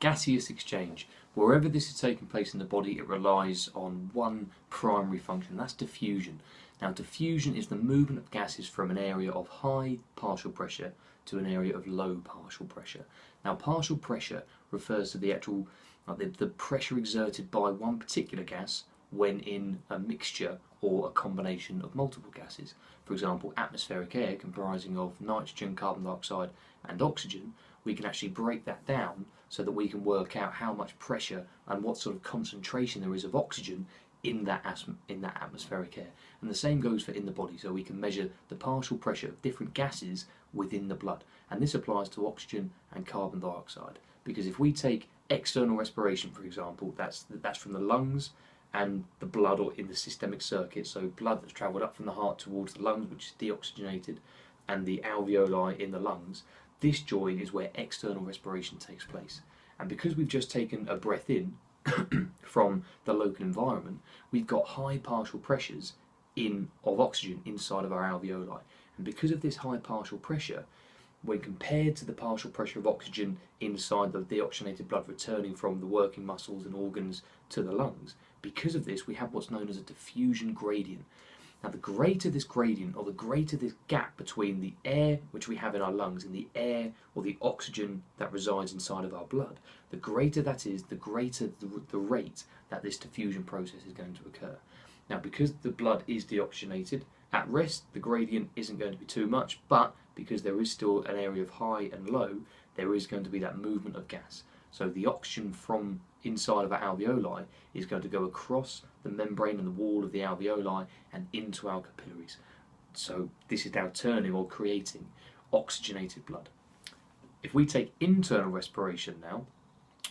gaseous exchange. Wherever this is taking place in the body, it relies on one primary function, that's diffusion. Now, diffusion is the movement of gases from an area of high partial pressure to an area of low partial pressure. Now, partial pressure refers to the actual the pressure exerted by one particular gas when in a mixture or a combination of multiple gases. For example, atmospheric air comprising of nitrogen, carbon dioxide and oxygen, we can actually break that down so that we can work out how much pressure and what sort of concentration there is of oxygen in that atmospheric air. And the same goes for in the body, so we can measure the partial pressure of different gases within the blood. And this applies to oxygen and carbon dioxide, because if we take external respiration, for example, that's from the lungs and the blood, or in the systemic circuit, so blood that's travelled up from the heart towards the lungs, which is deoxygenated, and the alveoli in the lungs. This join is where external respiration takes place. And because we've just taken a breath in from the local environment, we've got high partial pressures of oxygen inside of our alveoli. And because of this high partial pressure, when compared to the partial pressure of oxygen inside the deoxygenated blood returning from the working muscles and organs to the lungs, because of this we have what's known as a diffusion gradient. Now, the greater this gradient, or the greater this gap between the air which we have in our lungs and the air or the oxygen that resides inside of our blood, the greater that is, the greater the rate that this diffusion process is going to occur. Now, because the blood is deoxygenated, at rest the gradient isn't going to be too much, but because there is still an area of high and low, there is going to be that movement of gas. So the oxygen from inside of our alveoli is going to go across the membrane and the wall of the alveoli and into our capillaries. So this is now turning or creating oxygenated blood. If we take internal respiration now,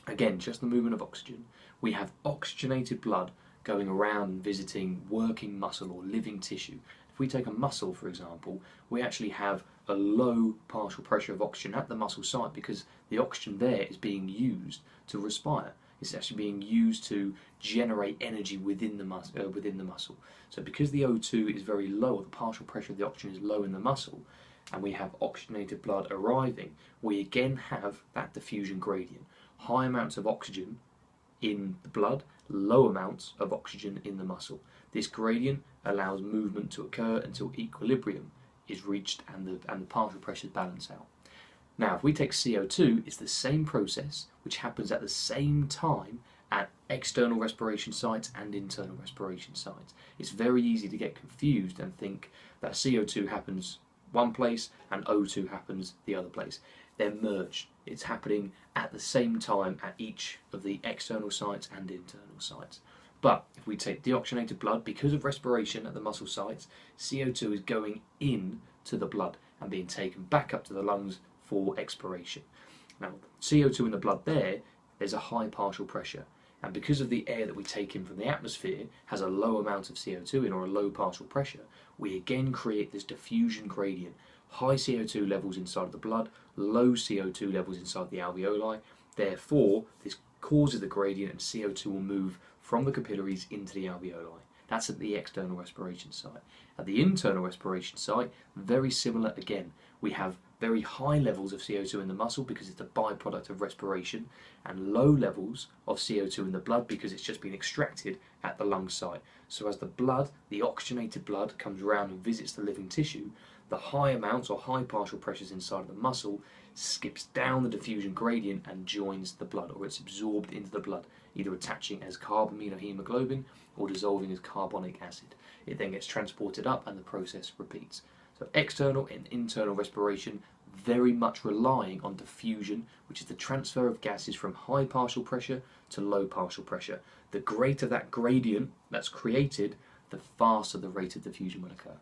again, just the movement of oxygen, we have oxygenated blood going around and visiting working muscle or living tissue. If we take a muscle, for example, we actually have a low partial pressure of oxygen at the muscle site because the oxygen there is being used to respire. It's actually being used to generate energy within the muscle. So because the O2 is very low, or the partial pressure of the oxygen is low in the muscle, and we have oxygenated blood arriving, we again have that diffusion gradient. High amounts of oxygen in the blood, low amounts of oxygen in the muscle. This gradient allows movement to occur until equilibrium is reached and the partial pressures balance out. Now, if we take CO2, it's the same process which happens at the same time at external respiration sites and internal respiration sites. It's very easy to get confused and think that CO2 happens one place and O2 happens the other place. They're merged. It's happening at the same time at each of the external sites and internal sites. But if we take deoxygenated blood, because of respiration at the muscle sites, CO2 is going in to the blood and being taken back up to the lungs for expiration. Now, CO2 in the blood there's a high partial pressure. And because of the air that we take in from the atmosphere has a low amount of CO2 in, or a low partial pressure, we again create this diffusion gradient. High CO2 levels inside of the blood, low CO2 levels inside the alveoli. Therefore, this causes the gradient and CO2 will move from the capillaries into the alveoli. That's at the external respiration site. At the internal respiration site, very similar again. We have very high levels of CO2 in the muscle because it's a byproduct of respiration, and low levels of CO2 in the blood because it's just been extracted at the lung site. So as the blood, the oxygenated blood, comes around and visits the living tissue, the high amounts or high partial pressures inside of the muscle skips down the diffusion gradient and joins the blood, or it's absorbed into the blood, either attaching as carbaminohemoglobin or dissolving as carbonic acid. It then gets transported up and the process repeats. So external and internal respiration very much relying on diffusion, which is the transfer of gases from high partial pressure to low partial pressure. The greater that gradient that's created, the faster the rate of diffusion will occur.